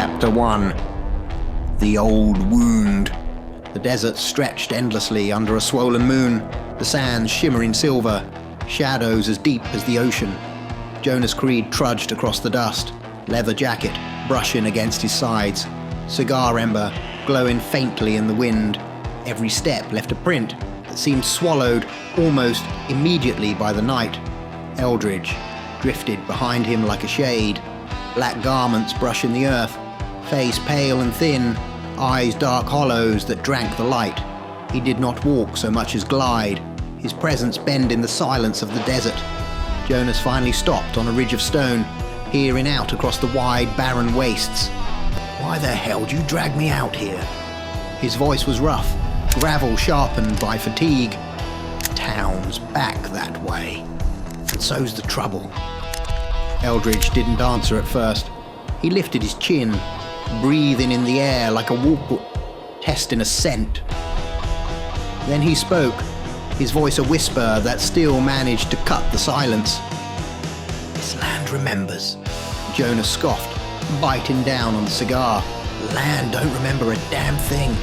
Chapter 1. The Old Wound. The desert stretched endlessly under a swollen moon, the sands shimmering silver, shadows as deep as the ocean. Jonas Creed trudged across the dust, leather jacket brushing against his sides, cigar ember glowing faintly in the wind. Every step left a print that seemed swallowed almost immediately by the night. Eldridge drifted behind him like a shade, black garments brushing the earth, face pale and thin, eyes dark hollows that drank the light. He did not walk so much as glide, his presence bend in the silence of the desert. Jonas finally stopped on a ridge of stone, peering out across the wide, barren wastes. "Why the hell did you drag me out here?" His voice was rough, gravel sharpened by fatigue. "Town's back that way, and so's the trouble." Eldridge didn't answer at first. He lifted his chin, breathing in the air like a wolf testing a scent. Then he spoke, his voice a whisper that still managed to cut the silence. "This land remembers," Jonas scoffed, biting down on the cigar. "Land don't remember a damn thing.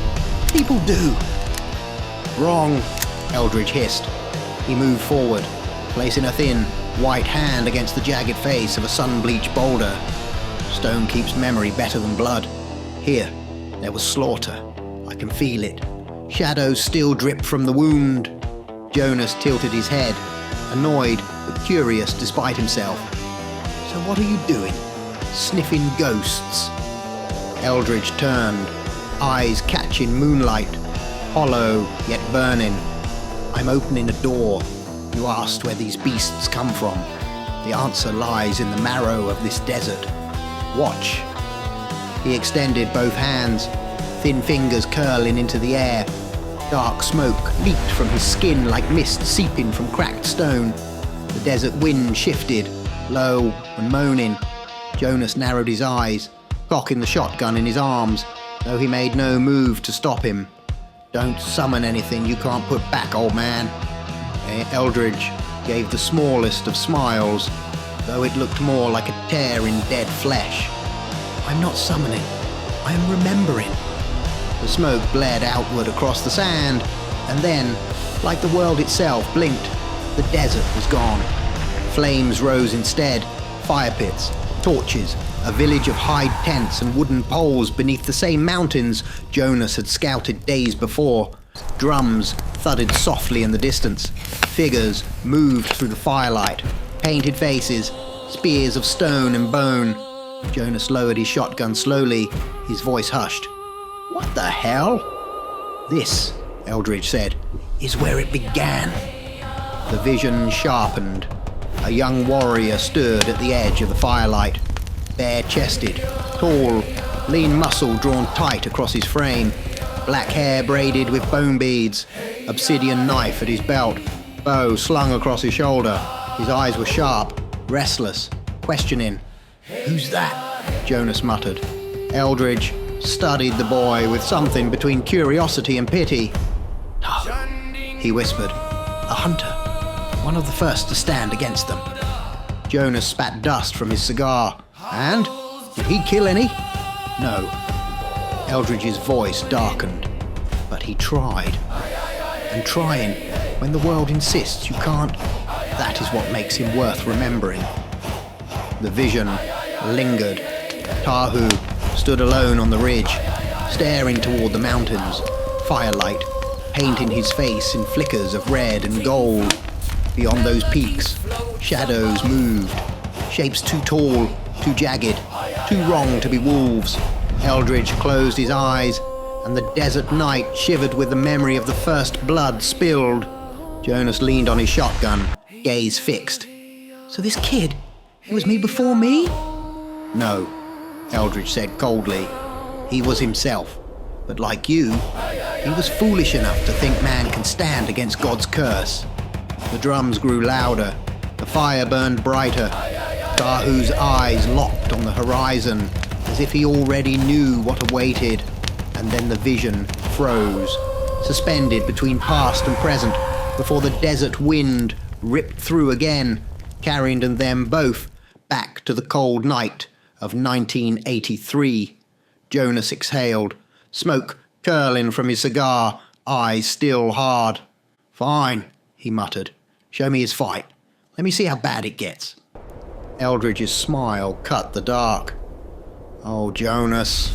People do." "Wrong," Eldridge hissed. He moved forward, placing a thin, white hand against the jagged face of a sun-bleached boulder. Stone keeps memory better than blood. Here, there was slaughter. I can feel it. Shadows still drip from the wound. Jonas tilted his head, annoyed but curious despite himself. "So what are you doing? Sniffing ghosts?" Eldridge turned, eyes catching moonlight, hollow yet burning. "I'm opening a door. You asked where these beasts come from. The answer lies in the marrow of this desert. Watch." He extended both hands, thin fingers curling into the air. Dark smoke leaped from his skin like mist seeping from cracked stone. The desert wind shifted, low and moaning. Jonas narrowed his eyes, cocking the shotgun in his arms, though he made no move to stop him. "Don't summon anything you can't put back, old man." Eldridge gave the smallest of smiles, though it looked more like a tear in dead flesh. "I'm not summoning, I am remembering." The smoke bled outward across the sand, and then, like the world itself blinked, the desert was gone. Flames rose instead, fire pits, torches, a village of hide tents and wooden poles beneath the same mountains Jonas had scouted days before. Drums thudded softly in the distance. Figures moved through the firelight, painted faces, spears of stone and bone. Jonas lowered his shotgun slowly, his voice hushed. "What the hell?" "This," Eldridge said, "is where it began." The vision sharpened. A young warrior stood at the edge of the firelight, bare-chested, tall, lean muscle drawn tight across his frame, black hair braided with bone beads, obsidian knife at his belt, bow slung across his shoulder. His eyes were sharp, restless, questioning. "Who's that?" Jonas muttered. Eldridge studied the boy with something between curiosity and pity. "Tahu," he whispered. "A hunter, one of the first to stand against them." Jonas spat dust from his cigar. "And? Did he kill any?" "No." Eldridge's voice darkened. "But he tried. And trying, when the world insists you can't, that is what makes him worth remembering." The vision lingered. Tahu stood alone on the ridge, staring toward the mountains, firelight painting his face in flickers of red and gold. Beyond those peaks, shadows moved, shapes too tall, too jagged, too wrong to be wolves. Eldridge closed his eyes, and the desert night shivered with the memory of the first blood spilled. Jonas leaned on his shotgun, gaze fixed. "So this kid, it was me before me?" "No," Eldridge said coldly. "He was himself, but like you, he was foolish enough to think man can stand against God's curse." The drums grew louder, the fire burned brighter. Tahu's eyes locked on the horizon, as if he already knew what awaited, and then the vision froze, suspended between past and present, before the desert wind ripped through again, carrying them both back to the cold night of 1983. Jonas exhaled, smoke curling from his cigar, eyes still hard. "Fine," he muttered. "Show me his fight. Let me see how bad it gets." Eldridge's smile cut the dark. "Oh, Jonas,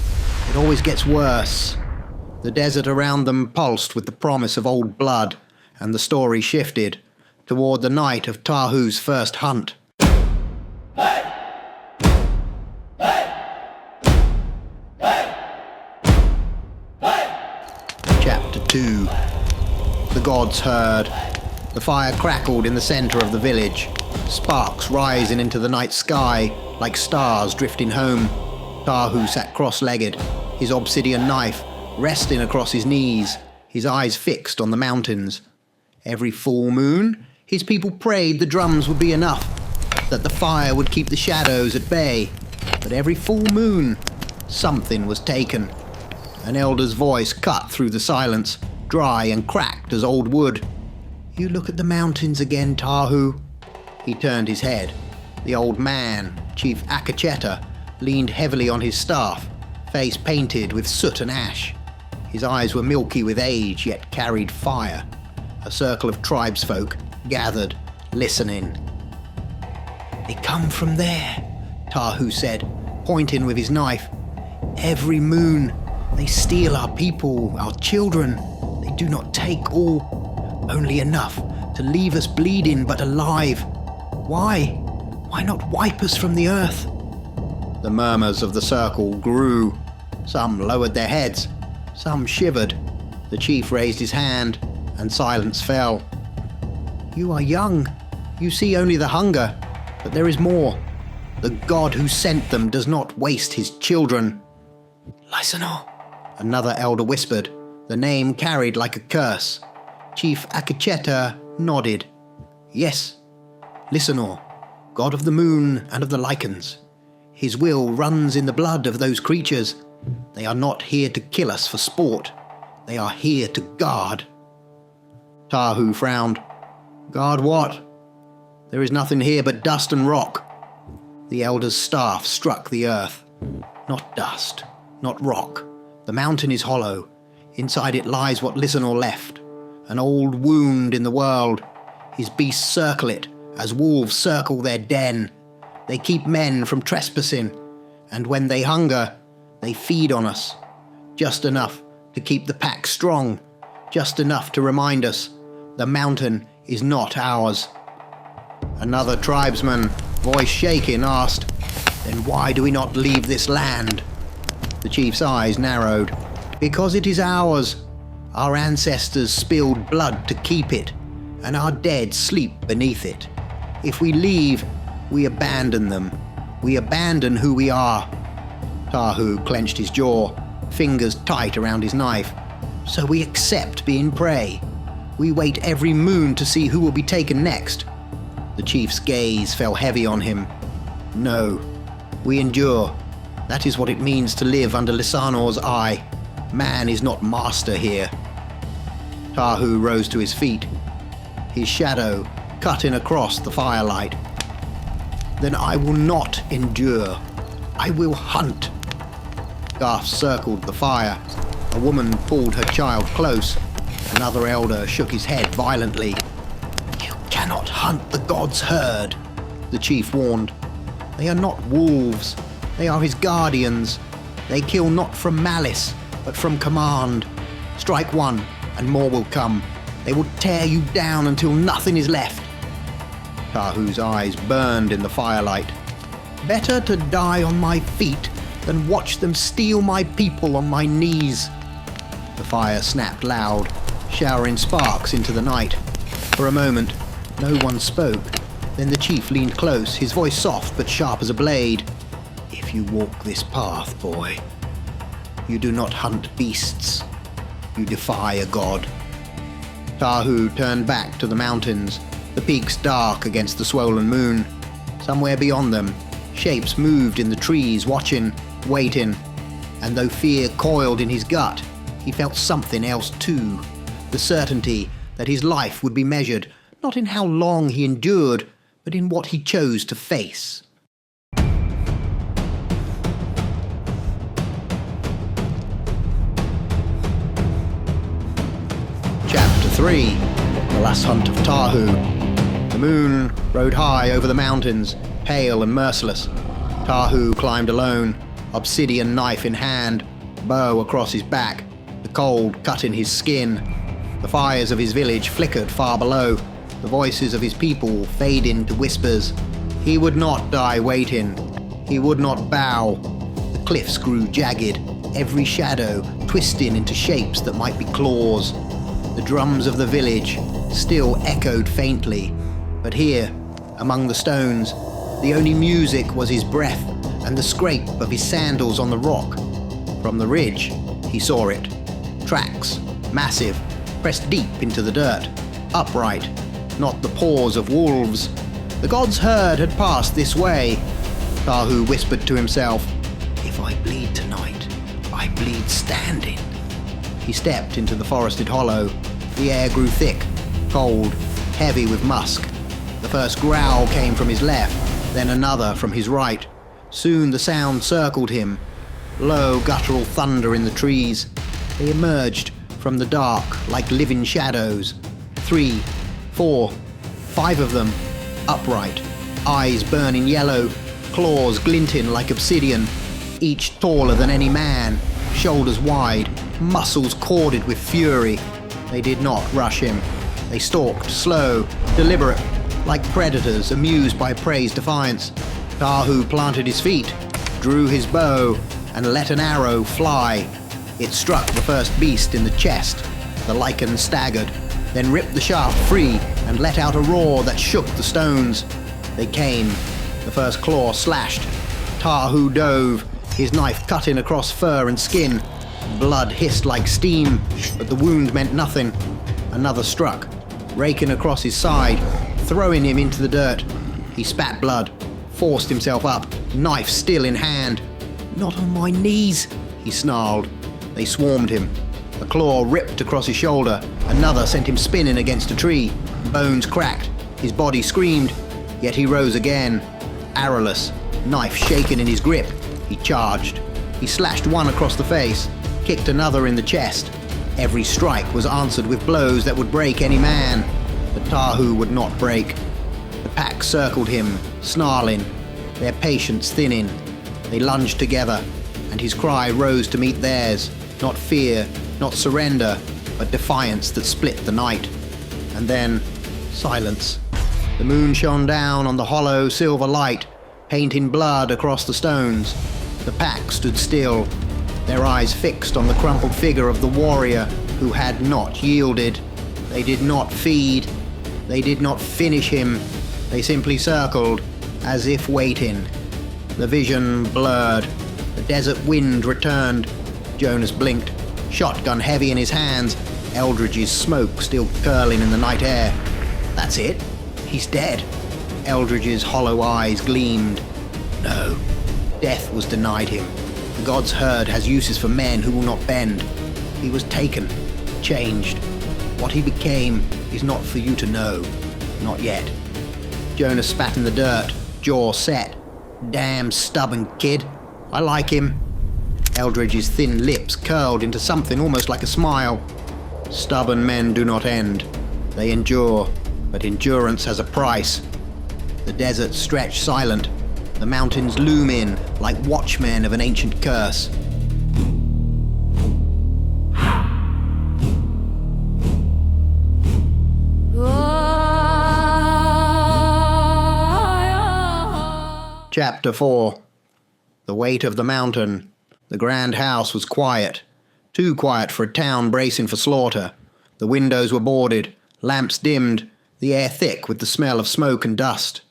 it always gets worse." The desert around them pulsed with the promise of old blood, and the story shifted toward the night of Tahu's first hunt. Chapter 2. The gods heard. The fire crackled in the centre of the village, sparks rising into the night sky like stars drifting home. Tahu sat cross-legged, his obsidian knife resting across his knees, his eyes fixed on the mountains. Every full moon, his people prayed the drums would be enough, that the fire would keep the shadows at bay. But every full moon, something was taken. An elder's voice cut through the silence, dry and cracked as old wood. "You look at the mountains again, Tahu." He turned his head. The old man, Chief Akacheta, leaned heavily on his staff, face painted with soot and ash. His eyes were milky with age, yet carried fire. A circle of tribesfolk gathered, listening. "They come from there," Tahu said, pointing with his knife. "Every moon, they steal our people, our children. They do not take all, only enough to leave us bleeding but alive. Why? Why not wipe us from the earth?" The murmurs of the circle grew. Some lowered their heads, some shivered. The chief raised his hand, and silence fell. "You are young. You see only the hunger, but there is more. The god who sent them does not waste his children." "Lysanor," another elder whispered, the name carried like a curse. Chief Akacheta nodded. "Yes, Lysanor, god of the moon and of the Lycans. His will runs in the blood of those creatures. They are not here to kill us for sport. They are here to guard." Tahu frowned. "Guard what? There is nothing here but dust and rock." The elder's staff struck the earth. "Not dust, not rock. The mountain is hollow. Inside it lies what Lysanor left, an old wound in the world. His beasts circle it as wolves circle their den. They keep men from trespassing, and when they hunger, they feed on us. Just enough to keep the pack strong, just enough to remind us the mountain is not ours." Another tribesman, voice shaking, asked, "Then why do we not leave this land?" The chief's eyes narrowed. "Because it is ours. Our ancestors spilled blood to keep it, and our dead sleep beneath it. If we leave, we abandon them. We abandon who we are." Tahu clenched his jaw, fingers tight around his knife. "So we accept being prey. We wait every moon to see who will be taken next." The chief's gaze fell heavy on him. "No, we endure. That is what it means to live under Lysanor's eye. Man is not master here." Tahu rose to his feet, his shadow cutting across the firelight. "Then I will not endure. I will hunt." Gasps circled the fire. A woman pulled her child close. Another elder shook his head violently. "You cannot hunt the god's herd," the chief warned. "They are not wolves. They are his guardians. They kill not from malice, but from command. Strike one, and more will come. They will tear you down until nothing is left." Tahu's eyes burned in the firelight. "Better to die on my feet than watch them steal my people on my knees." The fire snapped loud, showering sparks into the night. For a moment, no one spoke. Then the chief leaned close, his voice soft but sharp as a blade. "If you walk this path, boy, you do not hunt beasts. You defy a god." Tahu turned back to the mountains, the peaks dark against the swollen moon. Somewhere beyond them, shapes moved in the trees, watching, waiting. And though fear coiled in his gut, he felt something else too. The certainty that his life would be measured, not in how long he endured, but in what he chose to face. 3. The Last Hunt of Tahu. The moon rode high over the mountains, pale and merciless. Tahu climbed alone, obsidian knife in hand, bow across his back, the cold cut in his skin. The fires of his village flickered far below, the voices of his people faded into whispers. He would not die waiting. He would not bow. The cliffs grew jagged, every shadow twisting into shapes that might be claws. The drums of the village still echoed faintly, but here, among the stones, the only music was his breath and the scrape of his sandals on the rock. From the ridge, he saw it. Tracks, massive, pressed deep into the dirt, upright, not the paws of wolves. The god's herd had passed this way. Tahu whispered to himself, "If I bleed tonight, I bleed standing." He stepped into the forested hollow. The air grew thick, cold, heavy with musk. The first growl came from his left, then another from his right. Soon the sound circled him. Low guttural thunder in the trees. They emerged from the dark like living shadows. 3, 4, 5 of them, upright, eyes burning yellow, claws glinting like obsidian, each taller than any man, shoulders wide, muscles corded with fury. They did not rush him. They stalked, slow, deliberate, like predators amused by prey's defiance. Tahu planted his feet, drew his bow, and let an arrow fly. It struck the first beast in the chest. The Lycans staggered, then ripped the shaft free and let out a roar that shook the stones. They came. The first claw slashed. Tahu dove, his knife cutting across fur and skin. Blood hissed like steam, but the wound meant nothing. Another struck, raking across his side, throwing him into the dirt. He spat blood, forced himself up, knife still in hand. "Not on my knees," he snarled. They swarmed him. A claw ripped across his shoulder, another sent him spinning against a tree. Bones cracked, his body screamed, yet he rose again. Arrowless, knife shaken in his grip, he charged. He slashed one across the face, kicked another in the chest. Every strike was answered with blows that would break any man. But Tahu would not break. The pack circled him, snarling, their patience thinning. They lunged together, and his cry rose to meet theirs. Not fear, not surrender, but defiance that split the night. And then, silence. The moon shone down on the hollow silver light, painting blood across the stones. The pack stood still, their eyes fixed on the crumpled figure of the warrior who had not yielded. They did not feed. They did not finish him. They simply circled, as if waiting. The vision blurred. The desert wind returned. Jonas blinked, shotgun heavy in his hands, Eldridge's smoke still curling in the night air. That's it. He's dead. Eldridge's hollow eyes gleamed. No. Death was denied him. The god's herd has uses for men who will not bend. He was taken, changed. What he became is not for you to know. Not yet. Jonas spat in the dirt, jaw set. Damn stubborn kid. I like him. Eldridge's thin lips curled into something almost like a smile. Stubborn men do not end. They endure, but endurance has a price. The desert stretched silent. The mountains loom in like watchmen of an ancient curse. Chapter 4. The Weight of the Mountain. The grand house was quiet. Too quiet for a town bracing for slaughter. The windows were boarded, lamps dimmed, the air thick with the smell of smoke and dust.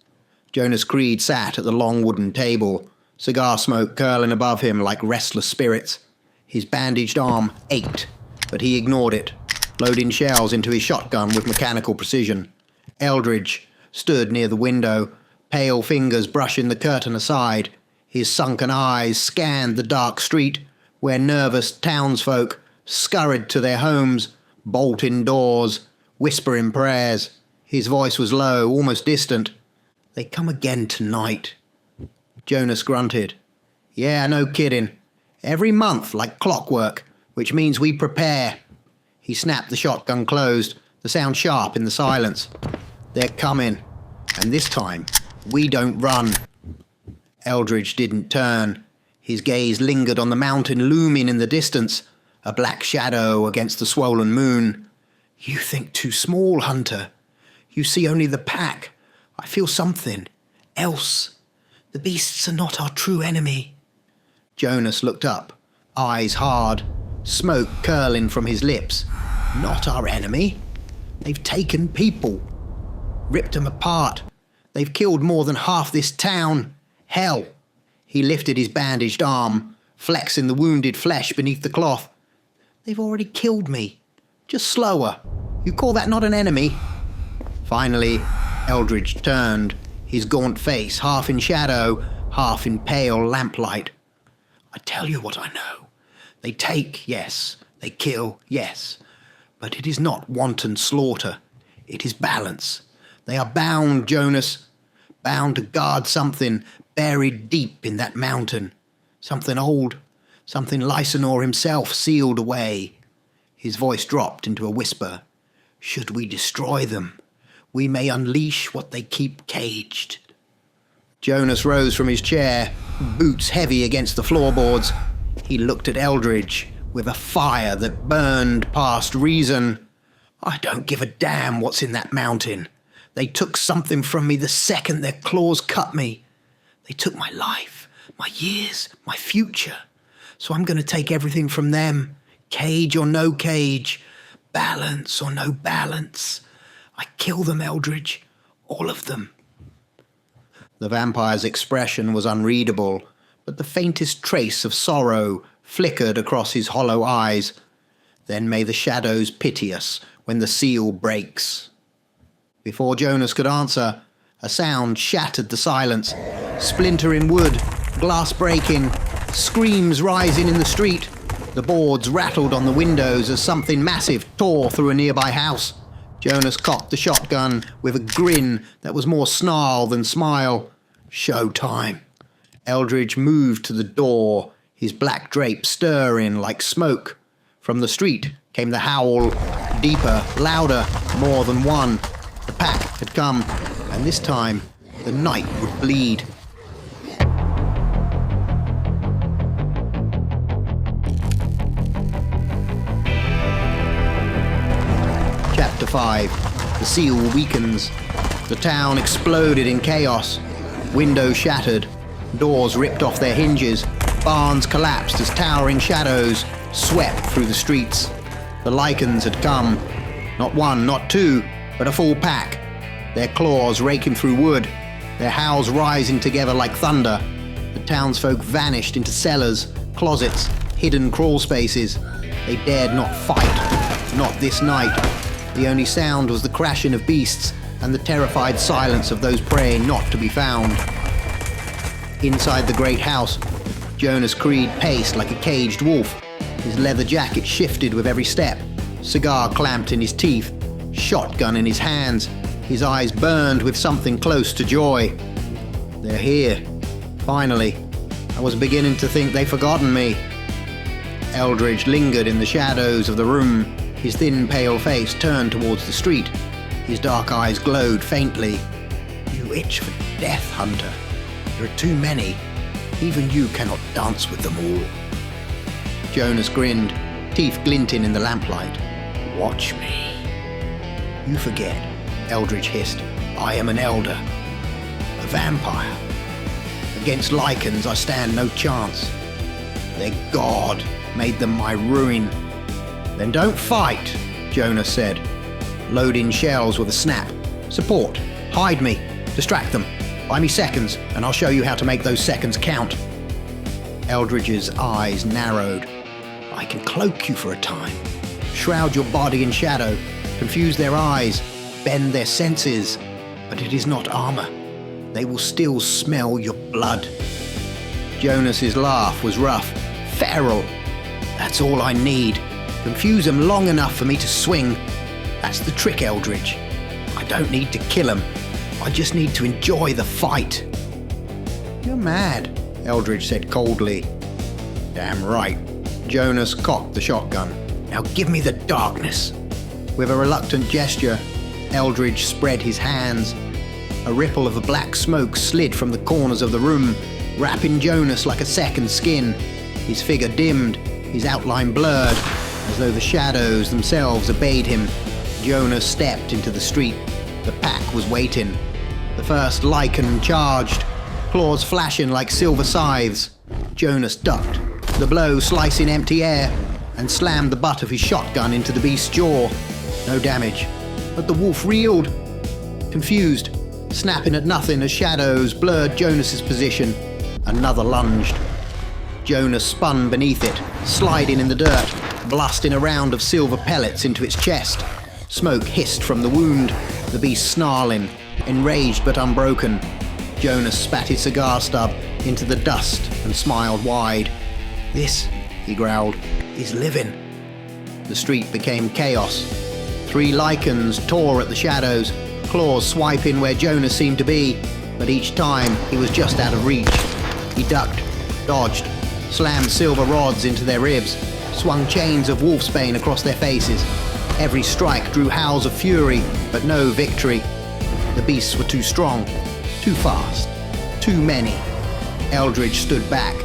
Jonas Creed sat at the long wooden table, cigar smoke curling above him like restless spirits. His bandaged arm ached, but he ignored it, loading shells into his shotgun with mechanical precision. Eldridge stood near the window, pale fingers brushing the curtain aside. His sunken eyes scanned the dark street, where nervous townsfolk scurried to their homes, bolting doors, whispering prayers. His voice was low, almost distant. "They come again tonight." Jonas grunted. "Yeah, no kidding. Every month, like clockwork, which means we prepare." He snapped the shotgun closed, the sound sharp in the silence. They're coming, and this time, we don't run. Eldridge didn't turn. His gaze lingered on the mountain looming in the distance, a black shadow against the swollen moon. You think too small, Hunter. You see only the pack. I feel something else. The beasts are not our true enemy. Jonas looked up, eyes hard, smoke curling from his lips. Not our enemy. They've taken people. Ripped them apart. They've killed more than half this town. Hell. He lifted his bandaged arm, flexing the wounded flesh beneath the cloth. They've already killed me. Just slower. You call that not an enemy? Finally, Eldridge turned, his gaunt face half in shadow, half in pale lamplight. I tell you what I know. They take, yes. They kill, yes. But it is not wanton slaughter. It is balance. They are bound, Jonas. Bound to guard something buried deep in that mountain. Something old. Something Lysanor himself sealed away. His voice dropped into a whisper. Should we destroy them, we may unleash what they keep caged. Jonas rose from his chair, boots heavy against the floorboards. He looked at Eldridge with a fire that burned past reason. I don't give a damn what's in that mountain. They took something from me the second their claws cut me. They took my life, my years, my future. So I'm going to take everything from them, cage or no cage, balance or no balance. I kill them, Eldridge, all of them. The vampire's expression was unreadable, but the faintest trace of sorrow flickered across his hollow eyes. Then may the shadows pity us when the seal breaks. Before Jonas could answer, a sound shattered the silence. Splintering wood, glass breaking, screams rising in the street. The boards rattled on the windows as something massive tore through a nearby house. Jonas cocked the shotgun with a grin that was more snarl than smile. Showtime. Eldridge moved to the door, his black drape stirring like smoke. From the street came the howl, deeper, louder, more than one. The pack had come, and this time the night would bleed. Chapter 5. The seal weakens. The town exploded in chaos. Windows shattered. Doors ripped off their hinges. Barns collapsed as towering shadows swept through the streets. The Lycans had come. Not one, not two, but a full pack. Their claws raking through wood. Their howls rising together like thunder. The townsfolk vanished into cellars, closets, hidden crawl spaces. They dared not fight. Not this night. The only sound was the crashing of beasts and the terrified silence of those praying not to be found. Inside the great house, Jonas Creed paced like a caged wolf. His leather jacket shifted with every step, cigar clamped in his teeth, shotgun in his hands. His eyes burned with something close to joy. They're here. Finally. I was beginning to think they'd forgotten me. Eldridge lingered in the shadows of the room, his thin, pale face turned towards the street. His dark eyes glowed faintly. You itch for death, Hunter. There are too many. Even you cannot dance with them all. Jonas grinned, teeth glinting in the lamplight. Watch me. You forget, Eldridge hissed. I am an elder. A vampire. Against Lycans I stand no chance. Their god made them my ruin. Then don't fight, Jonas said, loading shells with a snap. Support. Hide me. Distract them. Buy me seconds, and I'll show you how to make those seconds count. Eldridge's eyes narrowed. I can cloak you for a time. Shroud your body in shadow. Confuse their eyes. Bend their senses. But it is not armor. They will still smell your blood. Jonas's laugh was rough. Feral. That's all I need. Confuse them long enough for me to swing. That's the trick, Eldridge. I don't need to kill them. I just need to enjoy the fight. You're mad, Eldridge said coldly. Damn right. Jonas cocked the shotgun. Now give me the darkness. With a reluctant gesture, Eldridge spread his hands. A ripple of black smoke slid from the corners of the room, wrapping Jonas like a second skin. His figure dimmed, his outline blurred, as though the shadows themselves obeyed him. Jonas stepped into the street. The pack was waiting. The first Lycan charged, claws flashing like silver scythes. Jonas ducked, the blow slicing empty air, and slammed the butt of his shotgun into the beast's jaw. No damage, but the wolf reeled, confused, snapping at nothing as shadows blurred Jonas's position. Another lunged. Jonas spun beneath it, sliding in the dirt, blasting a round of silver pellets into its chest. Smoke hissed from the wound, the beast snarling, enraged but unbroken. Jonas spat his cigar stub into the dust and smiled wide. "This," he growled, "is living." The street became chaos. 3 Lycans tore at the shadows, claws swiping where Jonas seemed to be, but each time he was just out of reach. He ducked, dodged, slammed silver rods into their ribs, swung chains of wolfsbane across their faces. Every strike drew howls of fury, but no victory. The beasts were too strong, too fast, too many. Eldridge stood back,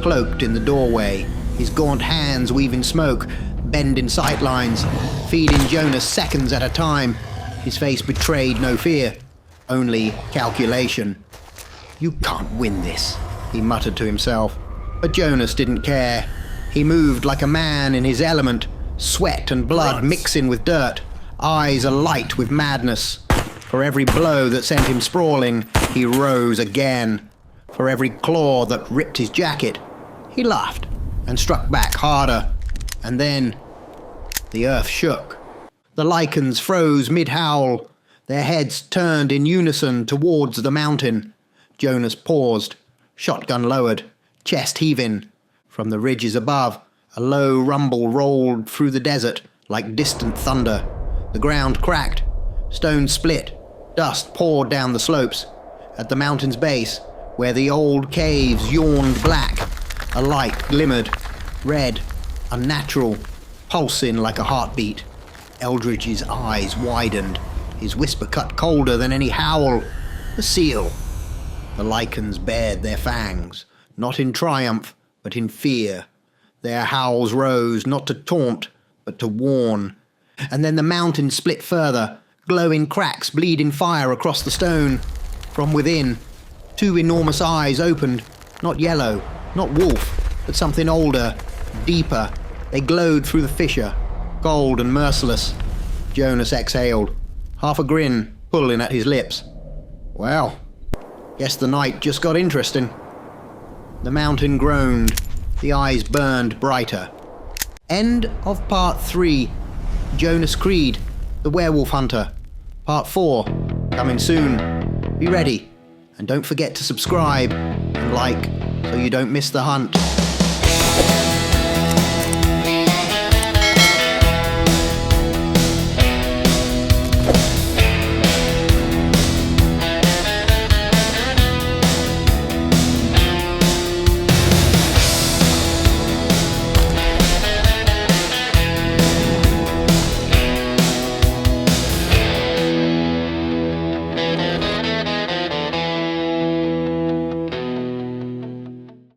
cloaked in the doorway, his gaunt hands weaving smoke, bending sightlines, feeding Jonas seconds at a time. His face betrayed no fear, only calculation. "You can't win this," he muttered to himself. But Jonas didn't care. He moved like a man in his element, sweat and blood mixing with dirt, eyes alight with madness. For every blow that sent him sprawling, he rose again. For every claw that ripped his jacket, he laughed and struck back harder. And then the earth shook. The Lycans froze mid-howl. Their heads turned in unison towards the mountain. Jonas paused, shotgun lowered, chest heaving. From the ridges above, a low rumble rolled through the desert like distant thunder. The ground cracked, stones split, dust poured down the slopes. At the mountain's base, where the old caves yawned black, a light glimmered, red, unnatural, pulsing like a heartbeat. Eldridge's eyes widened, his whisper cut colder than any howl. "The seal!" The Lycans bared their fangs, not in triumph, but in fear. Their howls rose, not to taunt, but to warn. And then the mountain split further, glowing cracks bleeding fire across the stone. From within, 2 enormous eyes opened, not yellow, not wolf, but something older, deeper. They glowed through the fissure, cold and merciless. Jonas exhaled, half a grin pulling at his lips. Well, guess the night just got interesting. The mountain groaned, the eyes burned brighter. End of Part 3. Jonas Creed, the Werewolf Hunter. Part 4, coming soon. Be ready, and don't forget to subscribe and like so you don't miss the hunt.